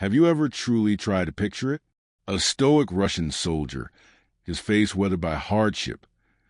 Have you ever truly tried to picture it? A stoic Russian soldier, his face weathered by hardship,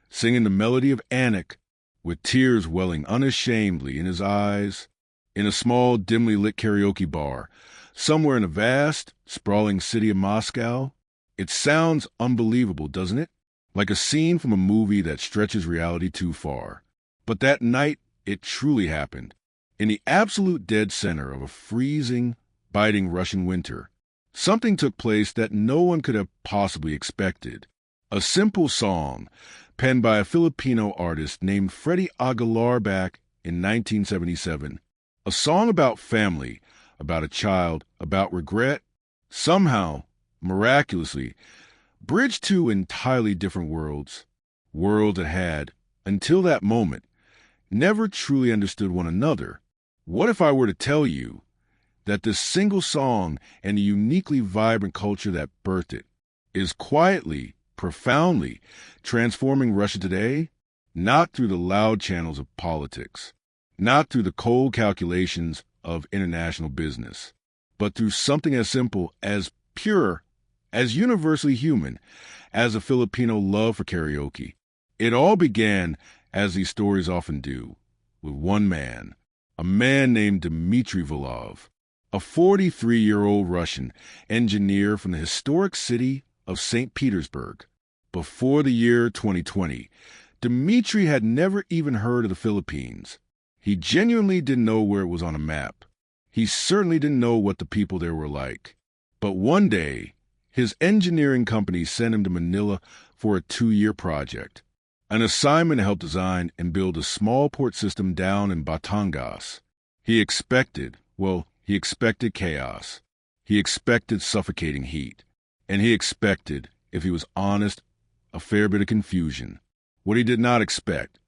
singing the melody of Anik, with tears welling unashamedly in his eyes, in a small, dimly lit karaoke bar, somewhere in the vast, sprawling city of Moscow. It sounds unbelievable, doesn't it? Like a scene from a movie that stretches reality too far. But that night, it truly happened. In the absolute dead center of a freezing, biting Russian winter, something took place that no one could have possibly expected. A simple song, penned by a Filipino artist named Freddie Aguilar back in 1977. A song about family, about a child, about regret, somehow, miraculously, bridged two entirely different worlds. Worlds that had, until that moment, never truly understood one another. What if I were to tell you that this single song and the uniquely vibrant culture that birthed it is quietly, profoundly transforming Russia today? Not through the loud channels of politics, not through the cold calculations of international business, but through something as simple, as pure, as universally human as a Filipino love for karaoke. It all began, as these stories often do, with one man, a man named Dmitry Volov, a 43-year-old Russian engineer from the historic city of St. Petersburg. Before the year 2020, Dmitry had never even heard of the Philippines. He genuinely didn't know where it was on a map. He certainly didn't know what the people there were like. But one day, his engineering company sent him to Manila for a 2-year project, an assignment to help design and build a small port system down in Batangas. He expected chaos. He expected suffocating heat. And he expected, if he was honest, a fair bit of confusion. What he did not expect,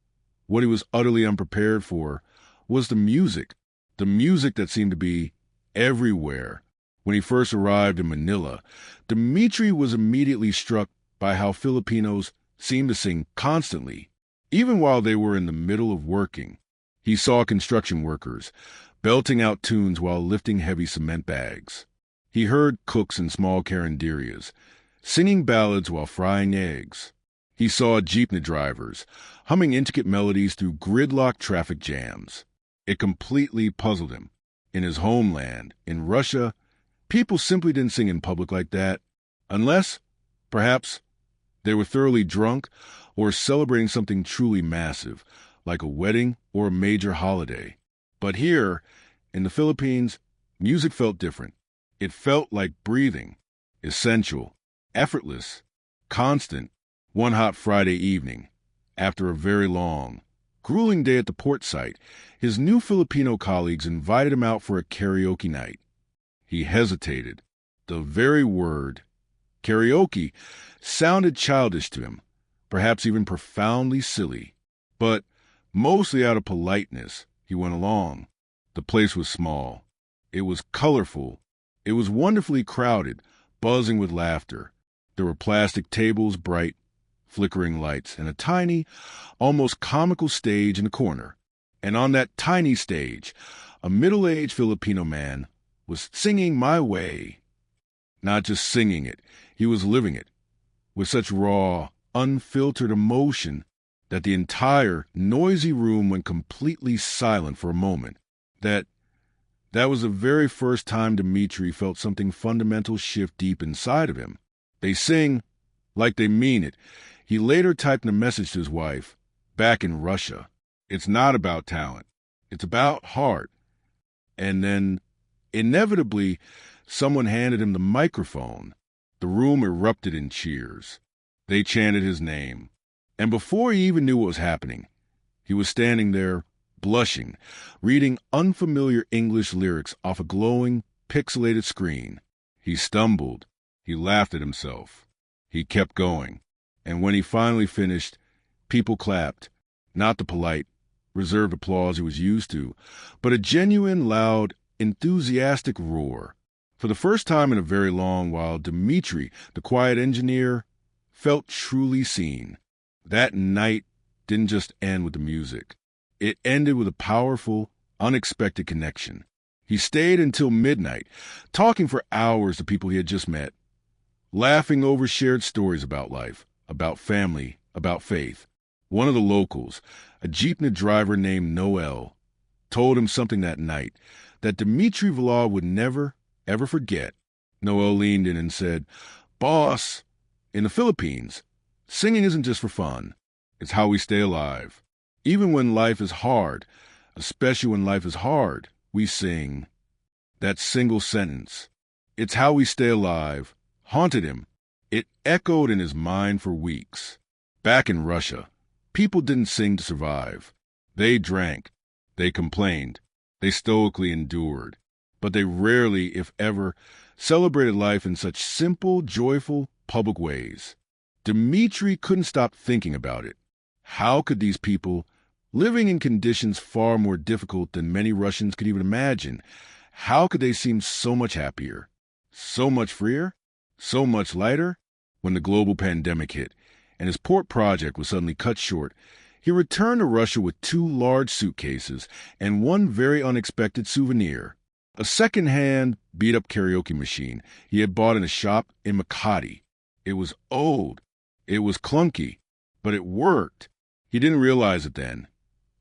what he was utterly unprepared for, was the music that seemed to be everywhere. When he first arrived in Manila, Dmitry was immediately struck by how Filipinos seemed to sing constantly, even while they were in the middle of working. He saw construction workers belting out tunes while lifting heavy cement bags. He heard cooks in small carinderias singing ballads while frying eggs. He saw jeepney drivers humming intricate melodies through gridlocked traffic jams. It completely puzzled him. In his homeland, in Russia, people simply didn't sing in public like that, unless, perhaps, they were thoroughly drunk or celebrating something truly massive, like a wedding or a major holiday. But here, in the Philippines, music felt different. It felt like breathing, essential, effortless, constant. One hot Friday evening, after a very long, grueling day at the port site, his new Filipino colleagues invited him out for a karaoke night. He hesitated. The very word, karaoke, sounded childish to him, perhaps even profoundly silly. But, mostly out of politeness, he went along. The place was small. It was colorful. It was wonderfully crowded, buzzing with laughter. There were plastic tables, bright, flickering lights, and a tiny, almost comical stage in the corner. And on that tiny stage, a middle-aged Filipino man was singing My Way. Not just singing it, he was living it, with such raw, unfiltered emotion that the entire noisy room went completely silent for a moment. That was the very first time Dmitry felt something fundamental shift deep inside of him. They sing like they mean it. He later typed in a message to his wife, back in Russia. It's not about talent. It's about heart. And then, inevitably, someone handed him the microphone. The room erupted in cheers. They chanted his name. And before he even knew what was happening, he was standing there, blushing, reading unfamiliar English lyrics off a glowing, pixelated screen. He stumbled. He laughed at himself. He kept going. And when he finally finished, people clapped. Not the polite, reserved applause he was used to, but a genuine, loud, enthusiastic roar. For the first time in a very long while, Dmitry, the quiet engineer, felt truly seen. That night didn't just end with the music. It ended with a powerful, unexpected connection. He stayed until midnight, talking for hours to people he had just met, laughing over shared stories about life, about family, about faith. One of the locals, a jeepney driver named Noel, told him something that night that Dmitry Vlad would never, ever forget. Noel leaned in and said, "Boss, in the Philippines, singing isn't just for fun. It's how we stay alive. Even when life is hard, especially when life is hard, we sing." That single sentence, "It's how we stay alive," haunted him. It echoed in his mind for weeks. Back in Russia, people didn't sing to survive. They drank, they complained, they stoically endured. But they rarely, if ever, celebrated life in such simple, joyful, public ways. Dmitry couldn't stop thinking about it. How could these people, living in conditions far more difficult than many Russians could even imagine, how could they seem so much happier, so much freer, so much lighter? When the global pandemic hit and his port project was suddenly cut short, he returned to Russia with 2 large suitcases and one very unexpected souvenir, a second-hand, beat-up karaoke machine he had bought in a shop in Makati. It was old, it was clunky, but it worked. He didn't realize it then,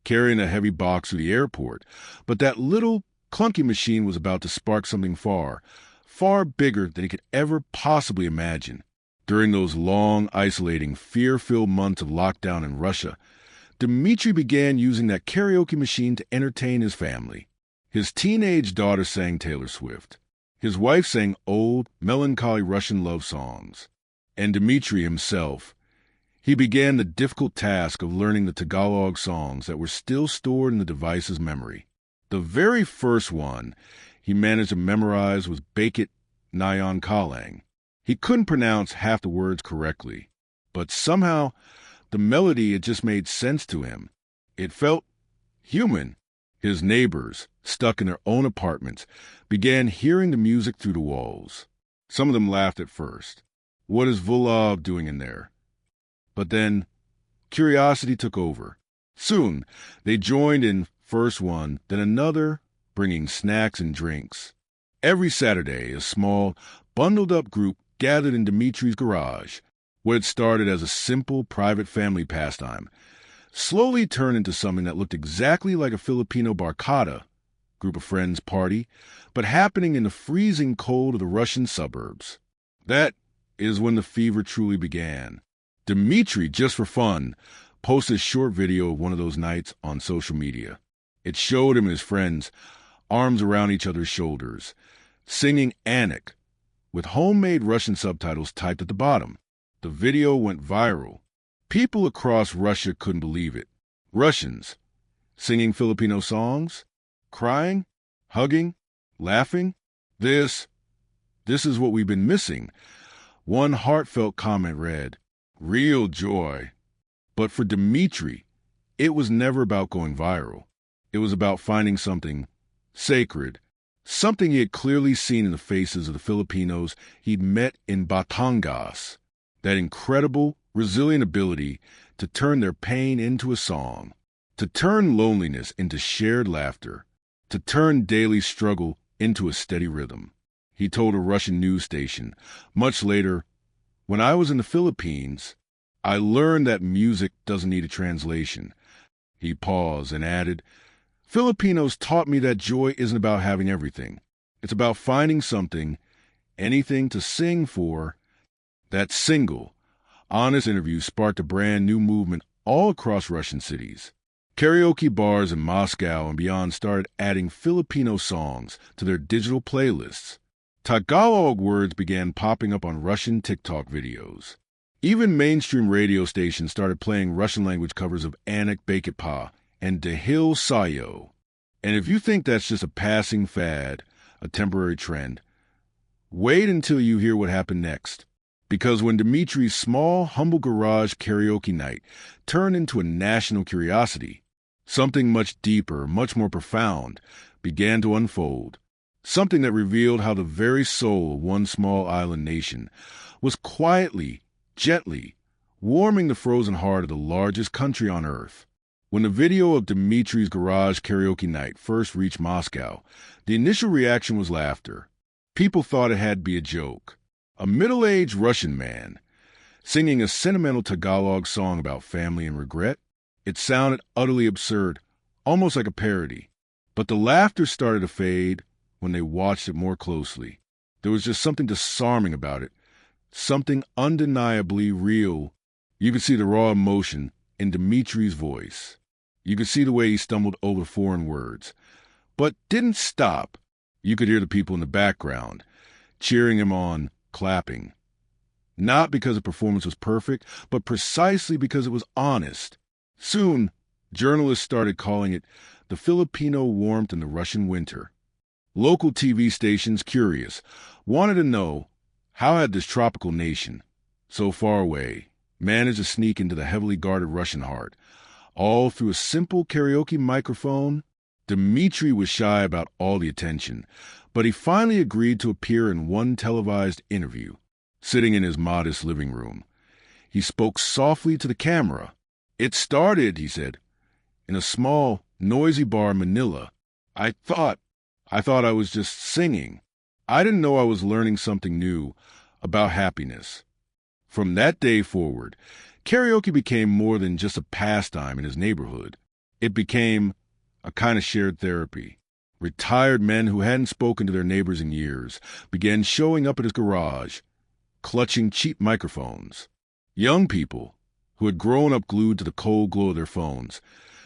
carrying a heavy box through the airport, but that little clunky machine was about to spark something far, far bigger than he could ever possibly imagine. During those long, isolating, fear-filled months of lockdown in Russia, Dmitry began using that karaoke machine to entertain his family. His teenage daughter sang Taylor Swift. His wife sang old, melancholy Russian love songs. And Dmitry himself, he began the difficult task of learning the Tagalog songs that were still stored in the device's memory. The very first one he managed to memorize was Bakit Nayon Kalang. He couldn't pronounce half the words correctly, but somehow the melody had just made sense to him. It felt human. His neighbors, stuck in their own apartments, began hearing the music through the walls. Some of them laughed at first. What is Vulov doing in there? But then curiosity took over. Soon they joined in, first one, then another, bringing snacks and drinks. Every Saturday, a small, bundled-up group gathered in Dmitry's garage. What had started as a simple private family pastime slowly turned into something that looked exactly like a Filipino barkada, group of friends party, but happening in the freezing cold of the Russian suburbs. That is when the fever truly began. Dmitry, just for fun, posted a short video of one of those nights on social media. It showed him and his friends, arms around each other's shoulders, singing Anik, with homemade Russian subtitles typed at the bottom. The video went viral. People across Russia couldn't believe it. Russians, singing Filipino songs, crying, hugging, laughing. This is what we've been missing. One heartfelt comment read, "Real joy." But for Dmitry, it was never about going viral. It was about finding something sacred, something he had clearly seen in the faces of the Filipinos he'd met in Batangas, that incredible, resilient ability to turn their pain into a song, to turn loneliness into shared laughter, to turn daily struggle into a steady rhythm. He told a Russian news station much later, "When I was in the Philippines, I learned that music doesn't need a translation." He paused and added, "Filipinos taught me that joy isn't about having everything. It's about finding something, anything to sing for." That single, honest interview sparked a brand new movement all across Russian cities. Karaoke bars in Moscow and beyond started adding Filipino songs to their digital playlists. Tagalog words began popping up on Russian TikTok videos. Even mainstream radio stations started playing Russian-language covers of Anik Bakit Pa and Dahil Sayo. And if you think that's just a passing fad, a temporary trend, wait until you hear what happened next. Because when Dmitry's small, humble garage karaoke night turned into a national curiosity, something much deeper, much more profound, began to unfold. Something that revealed how the very soul of one small island nation was quietly, gently, warming the frozen heart of the largest country on earth. When the video of Dimitri's garage karaoke night first reached Moscow, the initial reaction was laughter. People thought it had to be a joke. A middle-aged Russian man singing a sentimental Tagalog song about family and regret. It sounded utterly absurd, almost like a parody. But the laughter started to fade when they watched it more closely. There was just something disarming about it, something undeniably real. You could see the raw emotion in Dimitri's voice. You could see the way he stumbled over foreign words, but didn't stop. You could hear the people in the background cheering him on, clapping. Not because the performance was perfect, but precisely because it was honest. Soon, journalists started calling it the Filipino warmth in the Russian winter. Local TV stations, curious, wanted to know how had this tropical nation, so far away, managed to sneak into the heavily guarded Russian heart, all through a simple karaoke microphone. Dimitri was shy about all the attention, but he finally agreed to appear in one televised interview. Sitting in his modest living room, he spoke softly to the camera. "It started," he said, "in a small, noisy bar in Manila. I thought I was just singing. I didn't know I was learning something new about happiness." From that day forward, karaoke became more than just a pastime in his neighborhood. It became a kind of shared therapy. Retired men who hadn't spoken to their neighbors in years began showing up at his garage, clutching cheap microphones. Young people, who had grown up glued to the cold glow of their phones,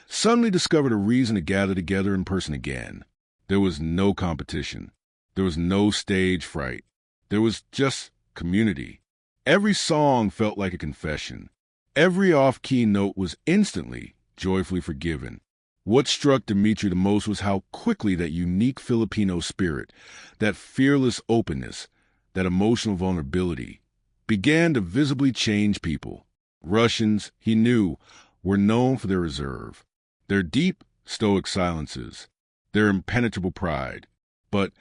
suddenly discovered a reason to gather together in person again. There was no competition. There was no stage fright. There was just community. Every song felt like a confession. Every off-key note was instantly, joyfully forgiven. What struck Dimitri the most was how quickly that unique Filipino spirit, that fearless openness, that emotional vulnerability, began to visibly change people. Russians, he knew, were known for their reserve, their deep, stoic silences, their impenetrable pride. But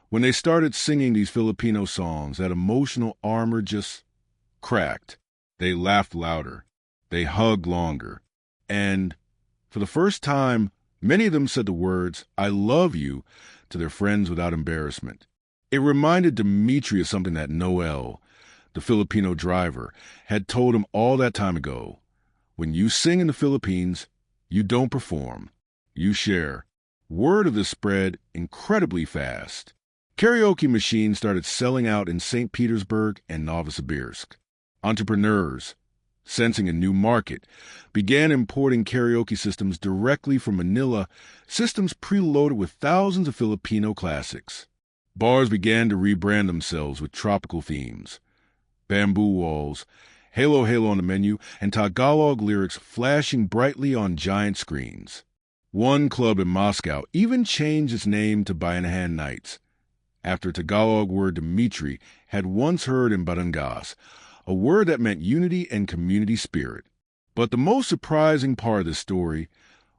when they started singing these Filipino songs, that emotional armor just cracked. They laughed louder. They hugged longer. And for the first time, many of them said the words, "I love you," to their friends without embarrassment. It reminded Dimitri of something that Noel, the Filipino driver, had told him all that time ago. When you sing in the Philippines, you don't perform. You share. Word of this spread incredibly fast. Karaoke machines started selling out in St. Petersburg and Novosibirsk. Entrepreneurs, sensing a new market, began importing karaoke systems directly from Manila, systems preloaded with thousands of Filipino classics. Bars began to rebrand themselves with tropical themes. Bamboo walls, Halo Halo on the menu, and Tagalog lyrics flashing brightly on giant screens. One club in Moscow even changed its name to Bayanahan Nights, after a Tagalog word Dimitri had once heard in Batangas, a word that meant unity and community spirit. But the most surprising part of this story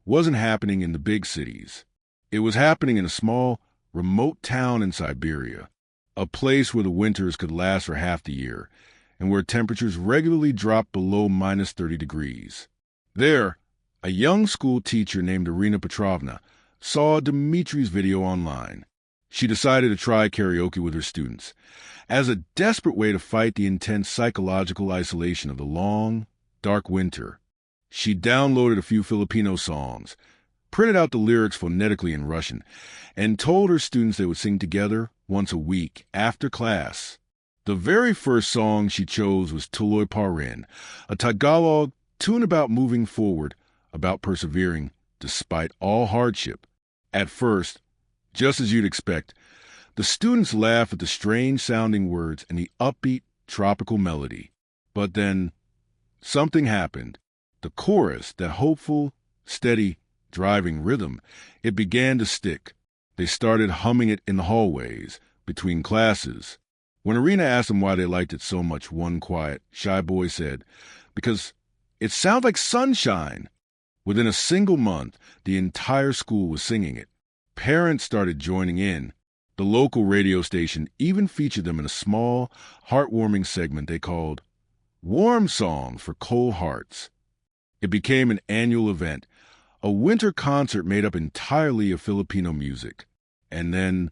wasn't happening in the big cities. It was happening in a small, remote town in Siberia, a place where the winters could last for half the year, and where temperatures regularly dropped below minus 30 degrees. There, a young school teacher named Irina Petrovna saw Dimitri's video online. She decided to try karaoke with her students, as a desperate way to fight the intense psychological isolation of the long, dark winter. She downloaded a few Filipino songs, printed out the lyrics phonetically in Russian, and told her students they would sing together once a week after class. The very first song she chose was Tuloy Pa Rin, a Tagalog tune about moving forward, about persevering despite all hardship. At first, just as you'd expect, the students laughed at the strange-sounding words and the upbeat, tropical melody. But then, something happened. The chorus, that hopeful, steady, driving rhythm, it began to stick. They started humming it in the hallways, between classes. When Irina asked them why they liked it so much, one quiet, shy boy said, "Because it sounds like sunshine." Within a single month, the entire school was singing it. Parents started joining in. The local radio station even featured them in a small, heartwarming segment they called Warm Song for Cold Hearts. It became an annual event, a winter concert made up entirely of Filipino music. And then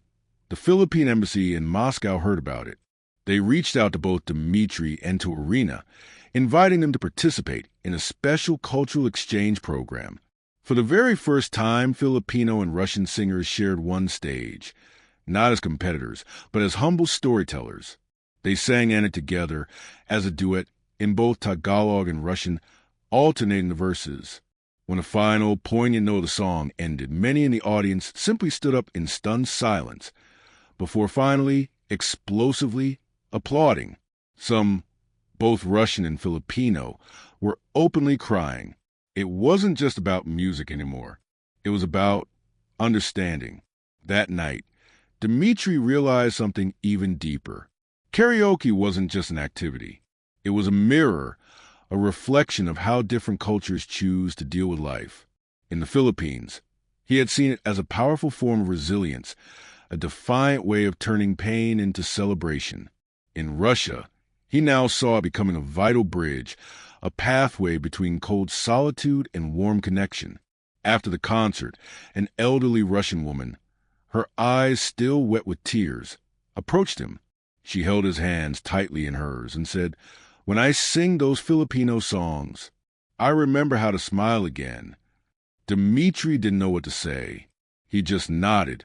the Philippine embassy in Moscow heard about it. They reached out to both Dmitry and to Irina, inviting them to participate in a special cultural exchange program. For the very first time, Filipino and Russian singers shared one stage, not as competitors, but as humble storytellers. They sang in it together as a duet in both Tagalog and Russian, alternating the verses. When the final, poignant note of the song ended, many in the audience simply stood up in stunned silence before finally, explosively applauding. Some, both Russian and Filipino, were openly crying. It wasn't just about music anymore. It was about understanding. That night, Dmitry realized something even deeper. Karaoke wasn't just an activity. It was a mirror, a reflection of how different cultures choose to deal with life. In the Philippines, he had seen it as a powerful form of resilience, a defiant way of turning pain into celebration. In Russia, he now saw it becoming a vital bridge, a pathway between cold solitude and warm connection. After the concert, an elderly Russian woman, her eyes still wet with tears, approached him. She held his hands tightly in hers and said, "When I sing those Filipino songs, I remember how to smile again." Dmitry didn't know what to say. He just nodded,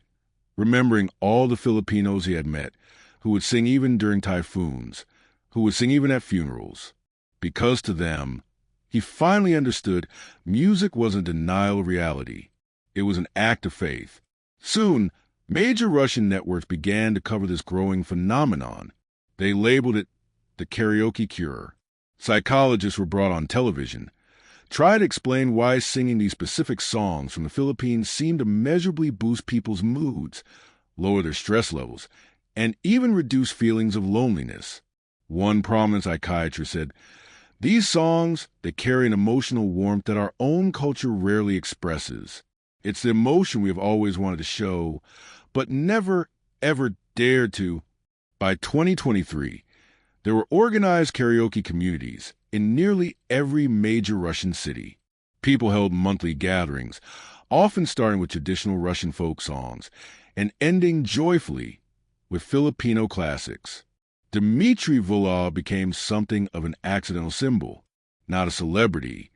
remembering all the Filipinos he had met, who would sing even during typhoons, who would sing even at funerals. Because to them, he finally understood music wasn't a denial of reality. It was an act of faith. Soon, major Russian networks began to cover this growing phenomenon. They labeled it the karaoke cure. Psychologists were brought on television, tried to explain why singing these specific songs from the Philippines seemed to measurably boost people's moods, lower their stress levels, and even reduce feelings of loneliness. One prominent psychiatrist said, "These songs, they carry an emotional warmth that our own culture rarely expresses. It's the emotion we have always wanted to show, but never, ever dared to." By 2023, there were organized karaoke communities in nearly every major Russian city. People held monthly gatherings, often starting with traditional Russian folk songs and ending joyfully with Filipino classics. Dmitry Volov became something of an accidental symbol, not a celebrity,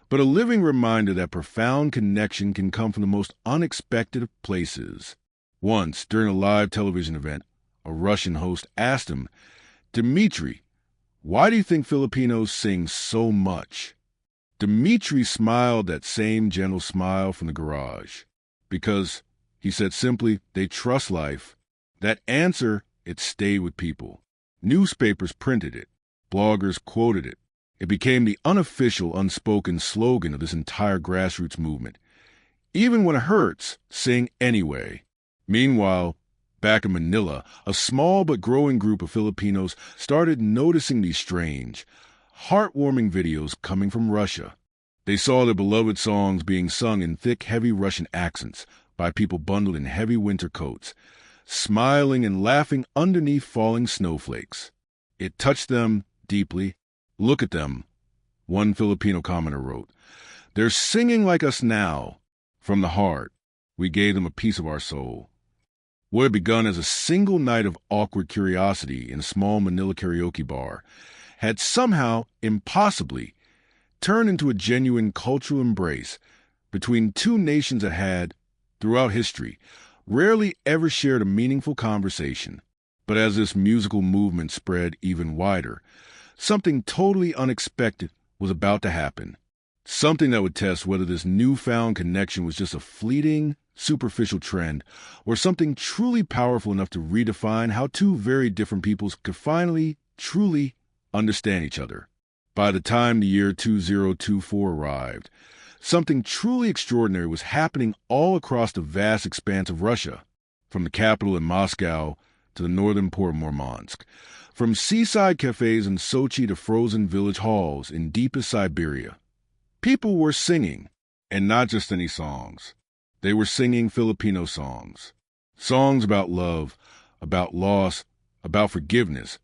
but a living reminder that profound connection can come from the most unexpected of places. Once, during a live television event, a Russian host asked him, "Dmitry, why do you think Filipinos sing so much?" Dmitry smiled that same gentle smile from the garage. "Because," he said simply, "they trust life." That answer, it stayed with people. Newspapers printed it. Bloggers quoted it. It became the unofficial, unspoken slogan of this entire grassroots movement. Even when it hurts, sing anyway. Meanwhile, back in Manila, a small but growing group of Filipinos started noticing these strange, heartwarming videos coming from Russia. They saw their beloved songs being sung in thick, heavy Russian accents by people bundled in heavy winter coats, smiling and laughing underneath falling snowflakes. It touched them deeply. "Look at them," one Filipino commenter wrote. "They're singing like us now. From the heart, we gave them a piece of our soul." What had begun as a single night of awkward curiosity in a small Manila karaoke bar had somehow, impossibly, turned into a genuine cultural embrace between two nations that had, throughout history, rarely ever shared a meaningful conversation. But as this musical movement spread even wider, something totally unexpected was about to happen. Something that would test whether this newfound connection was just a fleeting, superficial trend or something truly powerful enough to redefine how two very different peoples could finally, truly understand each other. By the time the year 2024 arrived, something truly extraordinary was happening all across the vast expanse of Russia, from the capital in Moscow to the northern port of Murmansk, from seaside cafes in Sochi to frozen village halls in deepest Siberia. People were singing, and not just any songs. They were singing Filipino songs. Songs about love, about loss, about forgiveness,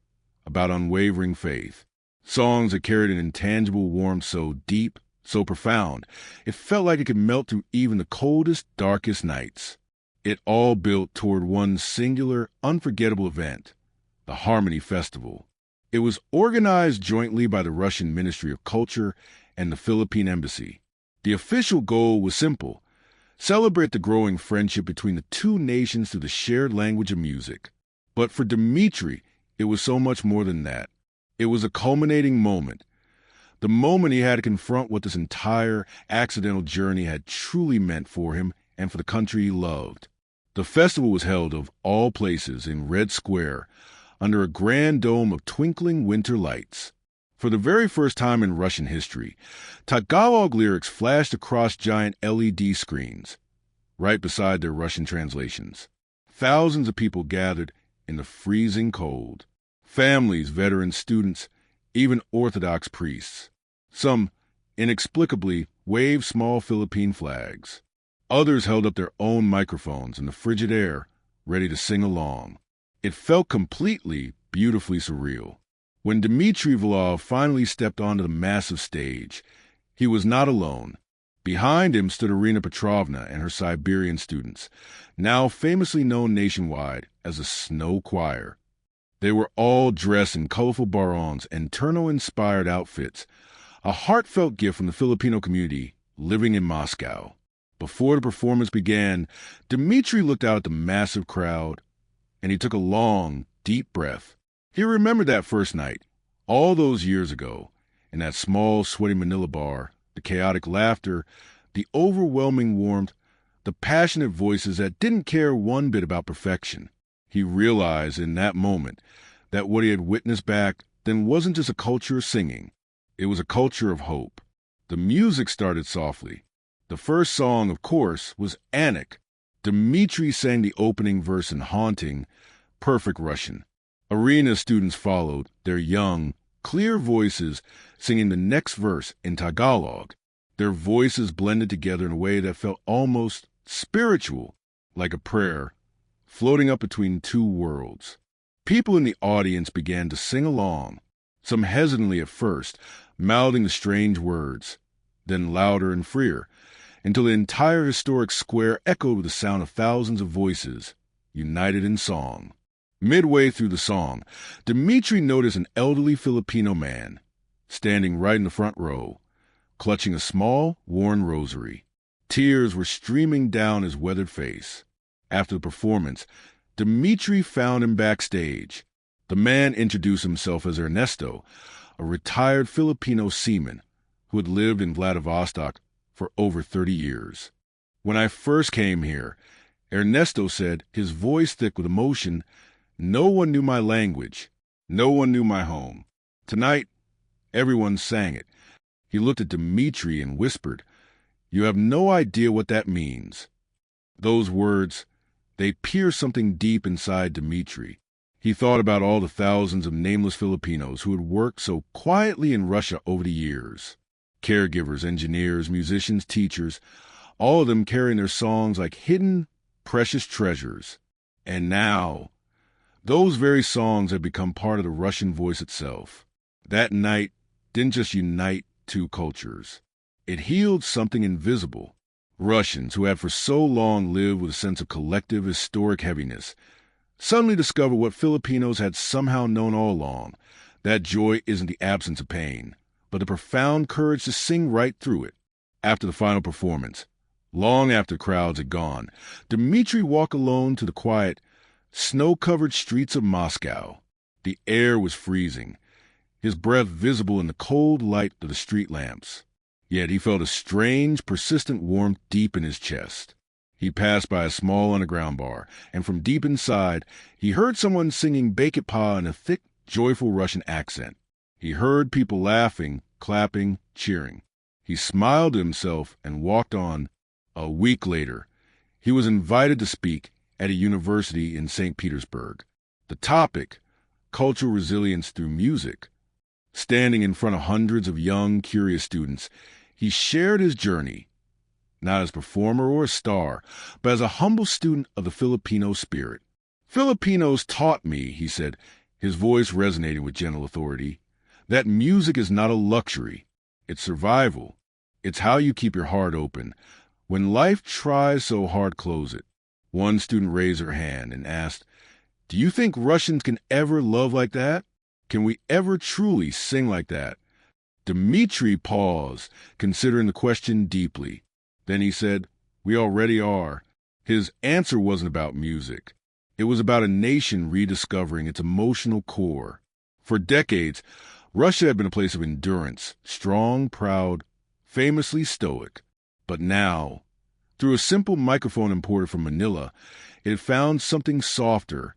about unwavering faith. Songs that carried an intangible warmth so deep, so profound, it felt like it could melt through even the coldest, darkest nights. It all built toward one singular, unforgettable event, the Harmony Festival. It was organized jointly by the Russian Ministry of Culture and the Philippine Embassy. The official goal was simple: celebrate the growing friendship between the two nations through the shared language of music. But for Dmitri, it was so much more than that. It was a culminating moment. The moment he had to confront what this entire accidental journey had truly meant for him and for the country he loved. The festival was held, of all places, in Red Square, under a grand dome of twinkling winter lights. For the very first time in Russian history, Tagalog lyrics flashed across giant LED screens, right beside their Russian translations. Thousands of people gathered in the freezing cold. Families, veterans, students, even Orthodox priests. Some, inexplicably, waved small Philippine flags. Others held up their own microphones in the frigid air, ready to sing along. It felt completely, beautifully surreal. When Dmitry Volov finally stepped onto the massive stage, he was not alone. Behind him stood Irina Petrovna and her Siberian students, now famously known nationwide as the Snow Choir. They were all dressed in colorful barons and Turno-inspired outfits, a heartfelt gift from the Filipino community living in Moscow. Before the performance began, Dmitry looked out at the massive crowd, and he took a long, deep breath. He remembered that first night, all those years ago, in that small, sweaty Manila bar, the chaotic laughter, the overwhelming warmth, the passionate voices that didn't care one bit about perfection. He realized in that moment that what he had witnessed back then wasn't just a culture of singing. It was a culture of hope. The music started softly. The first song, of course, was Anik. Dmitry sang the opening verse in haunting, perfect Russian. Arena students followed, their young, clear voices singing the next verse in Tagalog. Their voices blended together in a way that felt almost spiritual, like a prayer, floating up between two worlds. People in the audience began to sing along, some hesitantly at first, mouthing the strange words, then louder and freer, until the entire historic square echoed with the sound of thousands of voices, united in song. Midway through the song, Dmitry noticed an elderly Filipino man, standing right in the front row, clutching a small, worn rosary. Tears were streaming down his weathered face. After the performance, Dmitry found him backstage. The man introduced himself as Ernesto, a retired Filipino seaman who had lived in Vladivostok for over 30 years. When I first came here, Ernesto said, his voice thick with emotion, no one knew my language. No one knew my home. Tonight, everyone sang it. He looked at Dmitry and whispered, "You have no idea what that means." Those words, they pierced something deep inside Dmitry. He thought about all the thousands of nameless Filipinos who had worked so quietly in Russia over the years. Caregivers, engineers, musicians, teachers, all of them carrying their songs like hidden, precious treasures. And now, those very songs had become part of the Russian voice itself. That night didn't just unite two cultures. It healed something invisible. Russians, who had for so long lived with a sense of collective historic heaviness, suddenly discovered what Filipinos had somehow known all along, that joy isn't the absence of pain, but the profound courage to sing right through it. After the final performance, long after crowds had gone, Dmitry walked alone to the quiet, snow-covered streets of Moscow. The air was freezing, his breath visible in the cold light of the street lamps. Yet he felt a strange, persistent warmth deep in his chest. He passed by a small underground bar, and from deep inside, he heard someone singing Bake Pa in a thick, joyful Russian accent. He heard people laughing, clapping, cheering. He smiled to himself and walked on. A week later, he was invited to speak at a university in St. Petersburg. The topic, cultural resilience through music. Standing in front of hundreds of young, curious students, he shared his journey, not as a performer or a star, but as a humble student of the Filipino spirit. Filipinos taught me, he said, his voice resonating with gentle authority, that music is not a luxury, it's survival. It's how you keep your heart open. When life tries so hard, close it. One student raised her hand and asked, "Do you think Russians can ever love like that? Can we ever truly sing like that?" Dmitri paused, considering the question deeply. Then he said, "We already are." His answer wasn't about music. It was about a nation rediscovering its emotional core. For decades, Russia had been a place of endurance, strong, proud, famously stoic. But now, through a simple microphone imported from Manila, it had found something softer,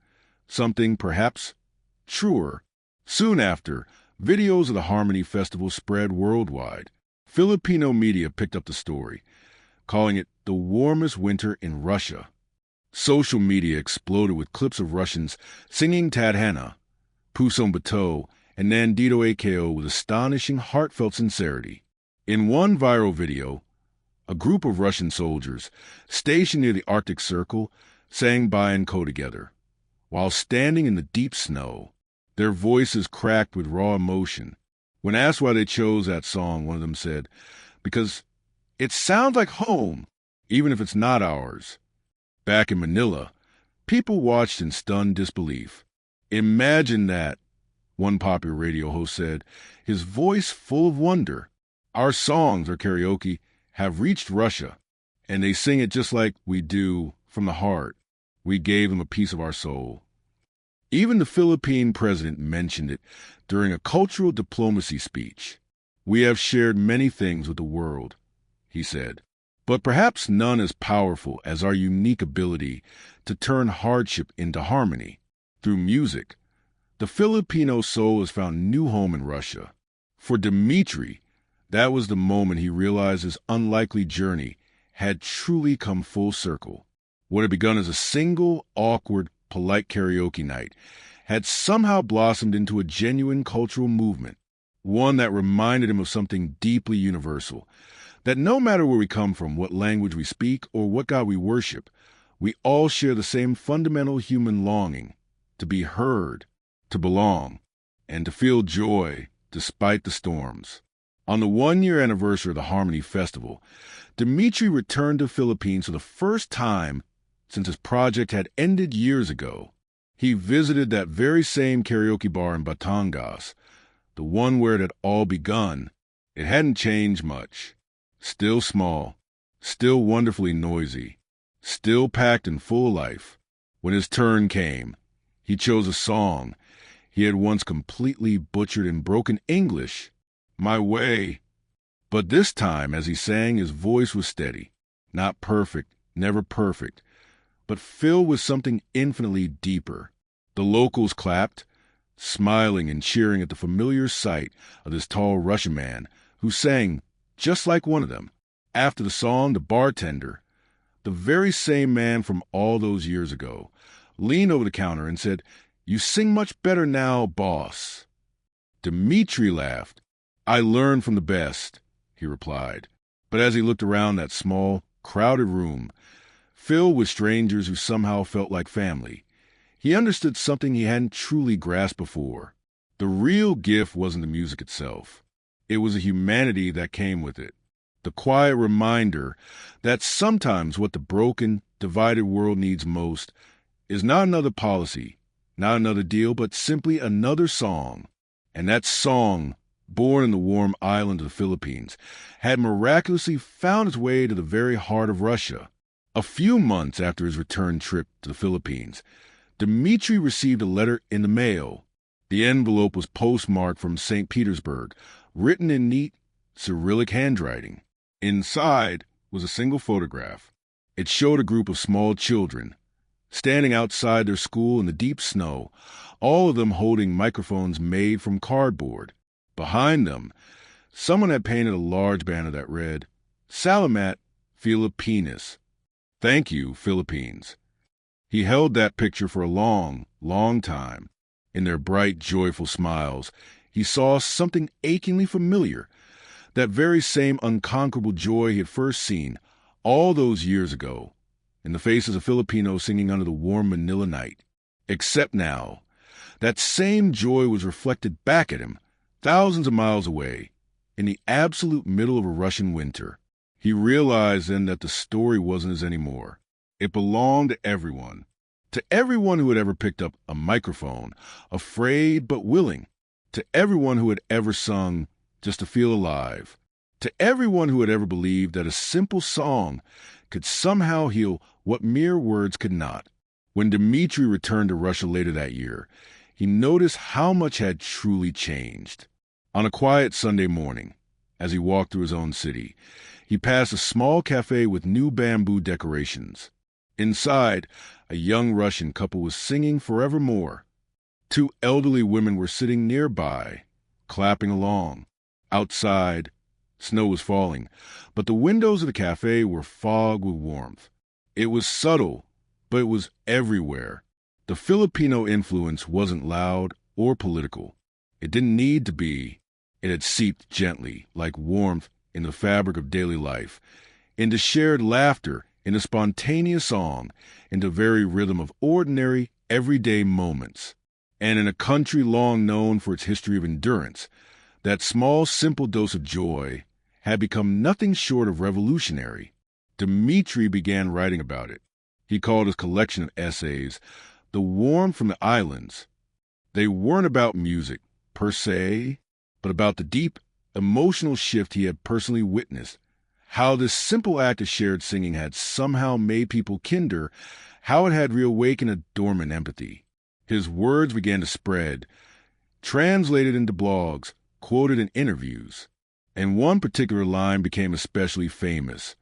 something perhaps truer. Soon after, videos of the Harmony Festival spread worldwide. Filipino media picked up the story, calling it the warmest winter in Russia. Social media exploded with clips of Russians singing Tadhana, Pusong Bato, and Nandito Ako with astonishing, heartfelt sincerity. In one viral video, a group of Russian soldiers stationed near the Arctic Circle sang Bayan Ko together. While standing in the deep snow, their voices cracked with raw emotion. When asked why they chose that song, one of them said, "Because it sounds like home, even if it's not ours." Back in Manila, people watched in stunned disbelief. "Imagine that," one popular radio host said, his voice full of wonder. "Our songs, or karaoke, have reached Russia, and they sing it just like we do, from the heart. We gave them a piece of our soul." Even the Philippine president mentioned it during a cultural diplomacy speech. "We have shared many things with the world," he said, "but perhaps none as powerful as our unique ability to turn hardship into harmony. Through music, the Filipino soul has found new home in Russia." For Dmitri, that was the moment he realized his unlikely journey had truly come full circle. What had begun as a single, awkward, polite karaoke night had somehow blossomed into a genuine cultural movement, one that reminded him of something deeply universal, that no matter where we come from, what language we speak, or what God we worship, we all share the same fundamental human longing to be heard, to belong, and to feel joy despite the storms. On the one-year anniversary of the Harmony Festival, Dmitri returned to the Philippines for the first time since his project had ended years ago. He visited that very same karaoke bar in Batangas, the one where it had all begun. It hadn't changed much. Still small, still wonderfully noisy, still packed and full of life. When his turn came, he chose a song he had once completely butchered in broken English, "My Way." But this time, as he sang, his voice was steady, not perfect, never perfect, but filled with something infinitely deeper. The locals clapped, smiling and cheering at the familiar sight of this tall Russian man who sang just like one of them. After the song, the bartender, the very same man from all those years ago, leaned over the counter and said, "You sing much better now, boss." Dmitri laughed. "I learned from the best," he replied. But as he looked around that small, crowded room, filled with strangers who somehow felt like family, he understood something he hadn't truly grasped before. The real gift wasn't the music itself. It was the humanity that came with it. The quiet reminder that sometimes what the broken, divided world needs most is not another policy, not another deal, but simply another song. And that song, born in the warm island of the Philippines, had miraculously found its way to the very heart of Russia. A few months after his return trip to the Philippines, Dmitri received a letter in the mail. The envelope was postmarked from St. Petersburg, written in neat Cyrillic handwriting. Inside was a single photograph. It showed a group of small children standing outside their school in the deep snow, all of them holding microphones made from cardboard. Behind them, someone had painted a large banner that read, "Salamat Filipinos." Thank you, Philippines. He held that picture for a long, long time. In their bright, joyful smiles, he saw something achingly familiar, that very same unconquerable joy he had first seen all those years ago in the faces of Filipinos singing under the warm Manila night. Except now, that same joy was reflected back at him, thousands of miles away, in the absolute middle of a Russian winter. He realized then that the story wasn't his anymore. It belonged to everyone who had ever picked up a microphone, afraid but willing, to everyone who had ever sung just to feel alive, to everyone who had ever believed that a simple song could somehow heal what mere words could not. When Dmitri returned to Russia later that year, he noticed how much had truly changed. On a quiet Sunday morning, as he walked through his own city, he passed a small cafe with new bamboo decorations. Inside, a young Russian couple was singing Forevermore. Two elderly women were sitting nearby, clapping along. Outside, snow was falling, but the windows of the cafe were fogged with warmth. It was subtle, but it was everywhere. The Filipino influence wasn't loud or political. It didn't need to be. It had seeped gently, like warmth in the fabric of daily life, into shared laughter, into spontaneous song, into very rhythm of ordinary, everyday moments. And in a country long known for its history of endurance, that small, simple dose of joy had become nothing short of revolutionary. Dmitri began writing about it. He called his collection of essays The Warmth from the Islands. They weren't about music, per se, but about the deep, emotional shift he had personally witnessed, how this simple act of shared singing had somehow made people kinder, how it had reawakened a dormant empathy. His words began to spread, translated into blogs, quoted in interviews, and one particular line became especially famous.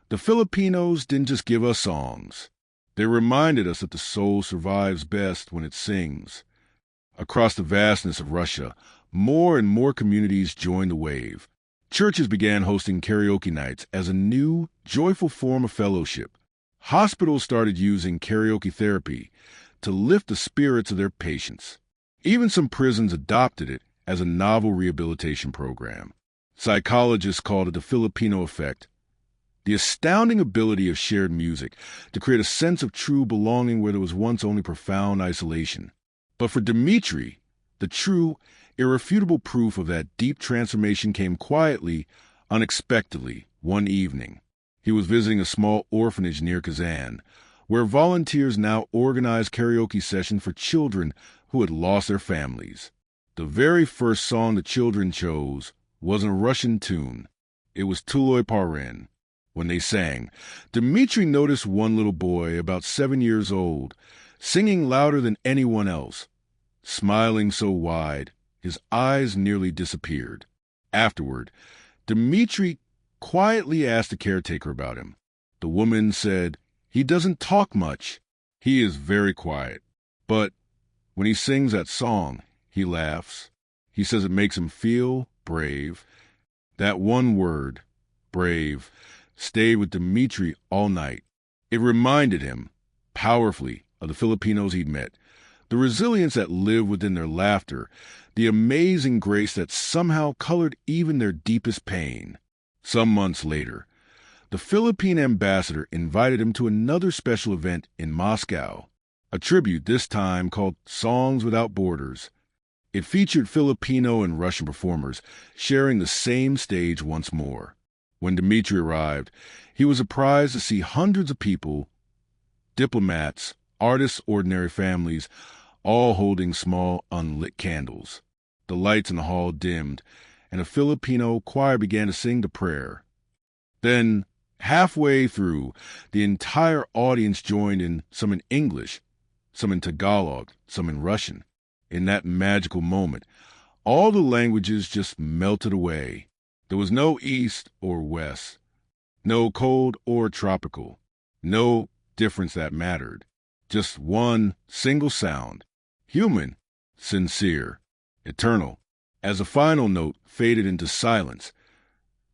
The Filipinos didn't just give us songs. They reminded us that the soul survives best when it sings. Across the vastness of Russia, more and more communities joined the wave. Churches began hosting karaoke nights as a new, joyful form of fellowship. Hospitals started using karaoke therapy to lift the spirits of their patients. Even some prisons adopted it as a novel rehabilitation program. Psychologists called it the Filipino effect, the astounding ability of shared music to create a sense of true belonging where there was once only profound isolation. But for Dmitri, the true, irrefutable proof of that deep transformation came quietly, unexpectedly, one evening. He was visiting a small orphanage near Kazan, where volunteers now organized karaoke sessions for children who had lost their families. The very first song the children chose wasn't a Russian tune. It was Tuloy Parin. When they sang, Dmitri noticed one little boy, about 7 years old, singing louder than anyone else, smiling so wide, his eyes nearly disappeared. Afterward, Dmitri quietly asked the caretaker about him. The woman said, "He doesn't talk much. He is very quiet. But when he sings that song, he laughs. He says it makes him feel brave." That one word, brave, stayed with Dmitri all night. It reminded him, powerfully, of the Filipinos he'd met, the resilience that lived within their laughter, the amazing grace that somehow colored even their deepest pain. Some months later, the Philippine ambassador invited him to another special event in Moscow, a tribute this time called Songs Without Borders. It featured Filipino and Russian performers sharing the same stage once more. When Dmitri arrived, he was surprised to see hundreds of people, diplomats, artists, ordinary families, all holding small unlit candles. The lights in the hall dimmed, and a Filipino choir began to sing the prayer. Then, halfway through, the entire audience joined in, some in English, some in Tagalog, some in Russian. In that magical moment, all the languages just melted away. There was no East or West, no cold or tropical, no difference that mattered. Just one single sound, human, sincere, eternal. As a final note faded into silence,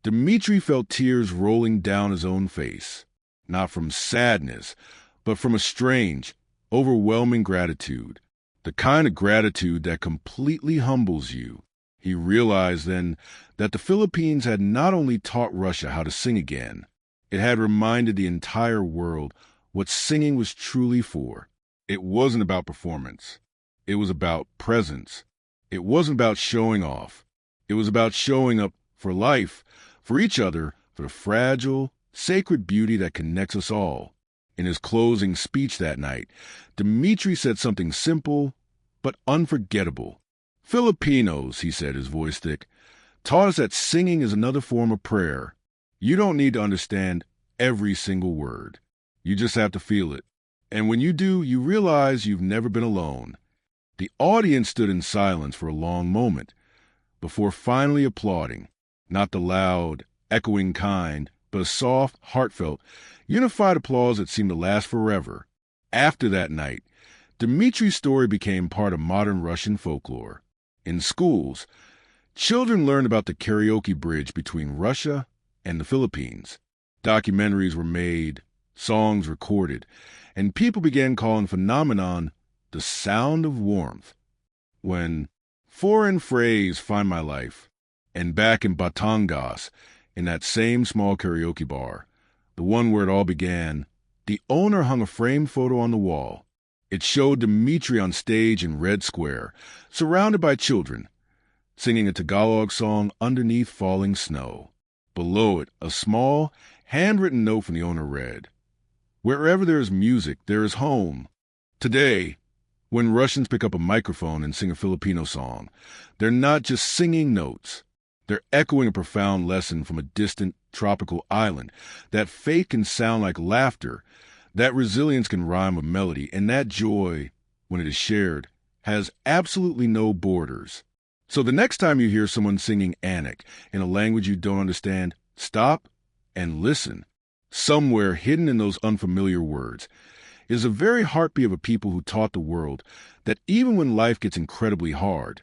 Dmitri felt tears rolling down his own face, not from sadness, but from a strange, overwhelming gratitude, the kind of gratitude that completely humbles you. He realized then that the Philippines had not only taught Russia how to sing again, it had reminded the entire world what singing was truly for. It wasn't about performance. It was about presence. It wasn't about showing off. It was about showing up for life, for each other, for the fragile, sacred beauty that connects us all. In his closing speech that night, Dimitri said something simple but unforgettable. Filipinos, he said, his voice thick, taught us that singing is another form of prayer. You don't need to understand every single word. You just have to feel it. And when you do, you realize you've never been alone. The audience stood in silence for a long moment before finally applauding, not the loud, echoing kind, but a soft, heartfelt, unified applause that seemed to last forever. After that night, Dimitri's story became part of modern Russian folklore. In schools, children learned about the karaoke bridge between Russia and the Philippines. Documentaries were made, songs recorded, and people began calling the phenomenon the sound of warmth. When Foreign Phrase Find My Life, and back in Batangas, in that same small karaoke bar, the one where it all began, the owner hung a framed photo on the wall. It showed Dimitri on stage in Red Square, surrounded by children, singing a Tagalog song underneath falling snow. Below it, a small, handwritten note from the owner read, "Wherever there is music, there is home." Today, when Russians pick up a microphone and sing a Filipino song, they're not just singing notes. They're echoing a profound lesson from a distant tropical island, that faith can sound like laughter, that resilience can rhyme with melody, and that joy, when it is shared, has absolutely no borders. So the next time you hear someone singing Anik in a language you don't understand, stop and listen. Somewhere hidden in those unfamiliar words is the very heartbeat of a people who taught the world that even when life gets incredibly hard,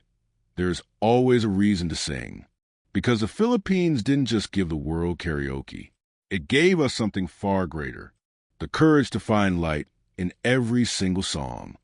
there's always a reason to sing. Because the Philippines didn't just give the world karaoke. It gave us something far greater, the courage to find light in every single song.